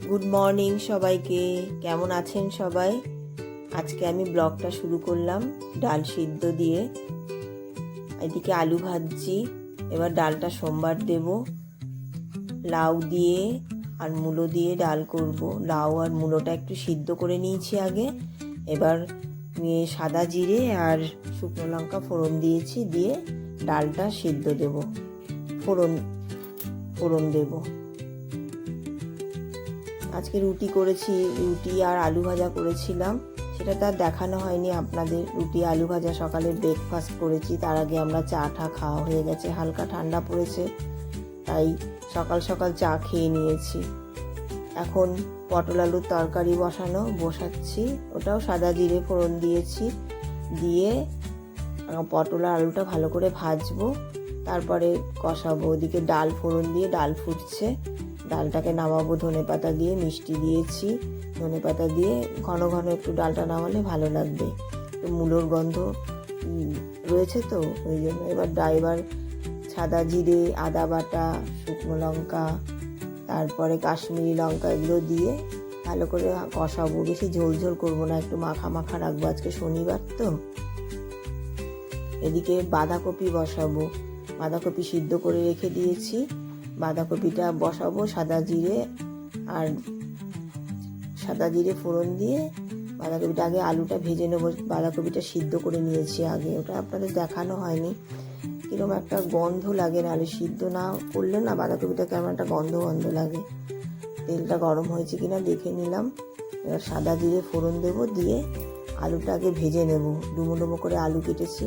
Good morning সবাইকে। কেমন আছেন সবাই? আজকে আমি ব্লগটা শুরু করলাম ডাল সিদ্ধ দিয়ে। এদিকে আলু ভাজছি। এবার ডালটা সোমবার দেব। লাউ দিয়ে আর মূলো দিয়ে ডাল করব। লাউ আর মূলোটা একটু সিদ্ধ করে নিয়েছি আগে। এবার সাদা জিরে আর শুকনো লঙ্কা ফোড়ন দিয়েছি, দিয়ে ডালটা সিদ্ধ দেব, ফোড়ন দেব। আজকে রুটি করেছি, রুটি আর আলু ভাজা করেছিলাম, সেটা তার দেখানো হয়নি আপনাদের। রুটি আলু ভাজা সকালে ব্রেকফাস্ট করেছি, তার আগে আমরা চা খাওয়া হয়ে গেছে, হালকা ঠান্ডা পড়েছে তাই সকাল সকাল চা খেয়ে নিয়েছি। এখন পটল আলুর তরকারি বসাচ্ছি, ওটাও সাদা জিরে ফোড়ন দিয়েছি, দিয়ে পটল আর আলুটা ভালো করে ভাজবো, তারপরে কষাবো। ওদিকে ডাল ফোড়ন দিয়ে ডাল ফুটছে, ডালটাকে নামাবো ধনেপাতা দিয়ে, মিষ্টি দিয়েছি, ধনেপাতা দিয়ে ঘন ঘন একটু ডালটা নামালে ভালো লাগবে। তো মূলোর গন্ধ রয়েছে তো ওই জন্য। এবার সাদা জিরে, আদা বাটা, শুকনো লঙ্কা, তারপরে কাশ্মীরি লঙ্কা এগুলো দিয়ে ভালো করে কষাবো। বেশি ঝোল ঝোল করবো না, একটু মাখা মাখা রাখবো, আজকে শনিবার তো। এদিকে বাঁধাকপি বসাবো, বাঁধাকপি সিদ্ধ করে রেখে দিয়েছি। বাঁধাকপিটা বসাবো সাদা জিরে ফোড়ন দিয়ে। বাঁধাকপিটা আগে আলুটা ভেজে নেবো, বাঁধাকপিটা সিদ্ধ করে নিয়েছি আগে, ওটা আপনাদের দেখানো হয়নি। কিরকম একটা গন্ধ লাগে, নাহলে সিদ্ধ না করলে না বাঁধাকপিটা কেমন একটা গন্ধ লাগে। তেলটা গরম হয়েছে কিনা দেখে নিলাম। এবার সাদা জিরে ফোড়ন দেবো, দিয়ে আলুটা আগে ভেজে নেব। ডুমো ডুমো করে আলু কেটেছি,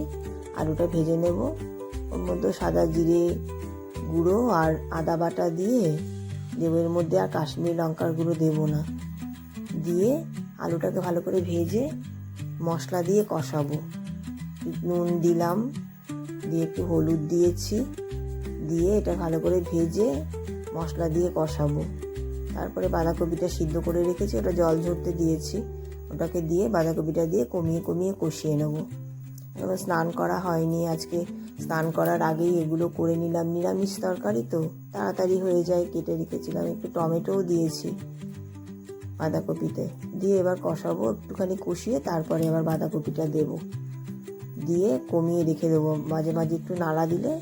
আলুটা ভেজে নেব। ওর মধ্যে সাদা জিরে গুঁড়ো আর আদা বাটা দিয়ে দেবো, এর মধ্যে আর কাশ্মীরি লঙ্কার গুঁড়ো দেবো না। দিয়ে আলুটাকে ভালো করে ভেজে মশলা দিয়ে কষাবো। নুন দিলাম, দিয়ে একটু হলুদ দিয়েছি, দিয়ে এটা ভালো করে ভেজে মশলা দিয়ে কষাবো। তারপরে বাঁধাকপিটা সিদ্ধ করে রেখেছি, ওটা জল ঝরতে দিয়েছি, ওটাকে দিয়ে বাঁধাকপিটা দিয়ে কমিয়ে কমিয়ে কষিয়ে নেবো। এবার স্নান করা হয়নি আজকে, স্নান করার আগেই এগুলো করে নিলাম। নিরামিষ তরকারি তো তাড়াতাড়ি হয়ে যায়, কেটে রেখেছিলাম, একটু টমেটোও দিয়েছি বাঁধাকপিতে। দিয়ে এবার কষাবো, একটুখানি কষিয়ে তারপরে আবার বাঁধাকপিটা দেবো, দিয়ে কমিয়ে রেখে দেবো। মাঝে মাঝে একটু নাড়া দিলে,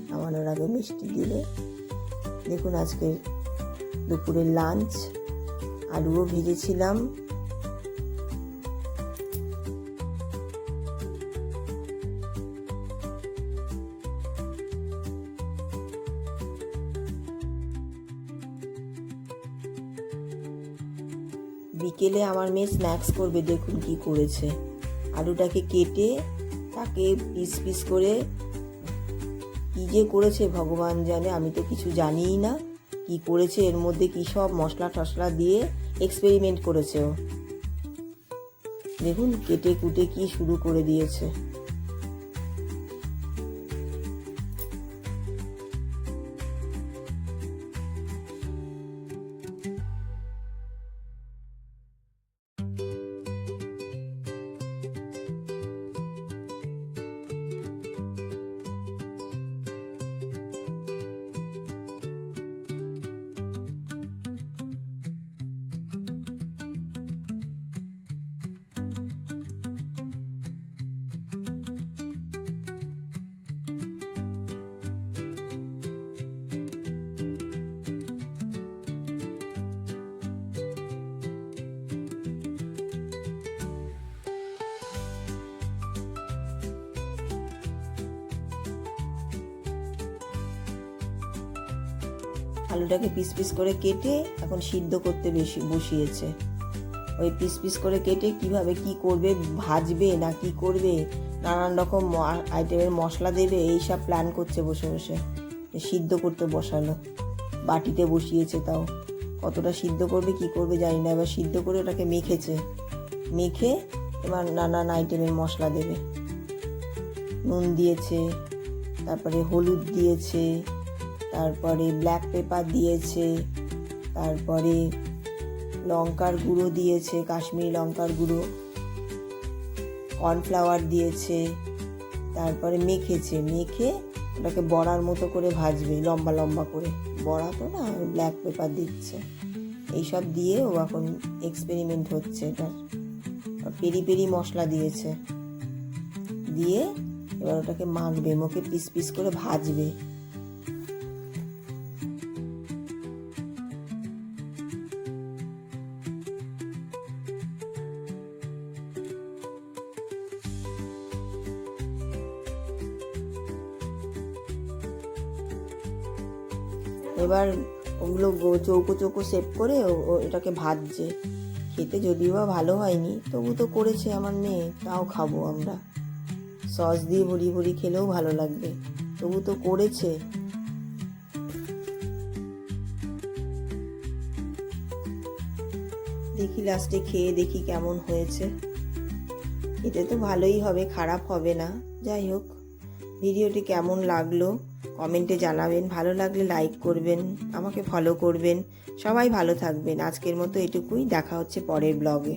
নামানোর আগে মিষ্টি দিলে। দেখুন আজকে দুপুরের লাঞ্চ, আলুও ভেজেছিলাম। বিকেলে আমার মেয়ে স্ন্যাক্স করবে, দেখুন কি করেছে। আলুটাকে কেটে তাকে পিস পিস করে কী যে করেছে ভগবান জানে, আমি তো কিছু জানিই না কি করেছে। এর মধ্যে কি সব মশলা টশলা দিয়ে এক্সপেরিমেন্ট করেছে ও। দেখুন কেটে কুটে কি শুরু করে দিয়েছে। আলুটাকে পিস পিস করে কেটে এখন সিদ্ধ করতে বসিয়েছে। ওই পিস পিস করে কেটে কিভাবে কি করবে, ভাজবে না কি করবে, নানান রকম আইটেমের মশলা দেবে, এইসব প্ল্যান করছে বসে বসে। সিদ্ধ করতে বসালো, বাটিতে বসিয়েছে, তাও কতটা সিদ্ধ করবে কি করবে জানি না। এবার সিদ্ধ করে ওটাকে মেখে এবার নানান আইটেমের মশলা দেবে। নুন দিয়েছে, তারপরে হলুদ দিয়েছে, তারপরে ব্ল্যাক পেপার দিয়েছে, তারপরে লঙ্কার গুঁড়ো দিয়েছে, কাশ্মীরি লঙ্কার গুঁড়ো, কর্নফ্লাওয়ার দিয়েছে, তারপরে মেখে ওটাকে বড়ার মতো করে ভাজবে, লম্বা লম্বা করে। বড়া তো না, ব্ল্যাক পেপার দিচ্ছে। এইসব দিয়ে ও এখন এক্সপেরিমেন্ট হচ্ছে। এটা পেরি পেরি মশলা দিয়েছে, দিয়ে এবার ওটাকে মাখবে, মুখে পিস পিস করে ভাজবে। এবার ওগুলো চৌকো চৌকো শেপ করে এটাকে ভাজছে। খেতে যদিও বা ভালো হয়নি, তবু তো করেছে আমার মেয়ে, তাও খাবো আমরা। সস দিয়ে ভরি ভরি খেলেও ভালো লাগবে, তবু তো করেছে। দেখি লাস্টে খেয়ে দেখি কেমন হয়েছে। খেতে তো ভালোই হবে, খারাপ হবে না। যাই হোক, ভিডিওটি কেমন লাগলো কমেন্টে জানাবেন। ভালো লাগলে লাইক করবেন, আমাকে ফলো করবেন। সবাই ভালো থাকবেন। আজকের মতো এটুকুই, দেখা হচ্ছে পরের ব্লগে।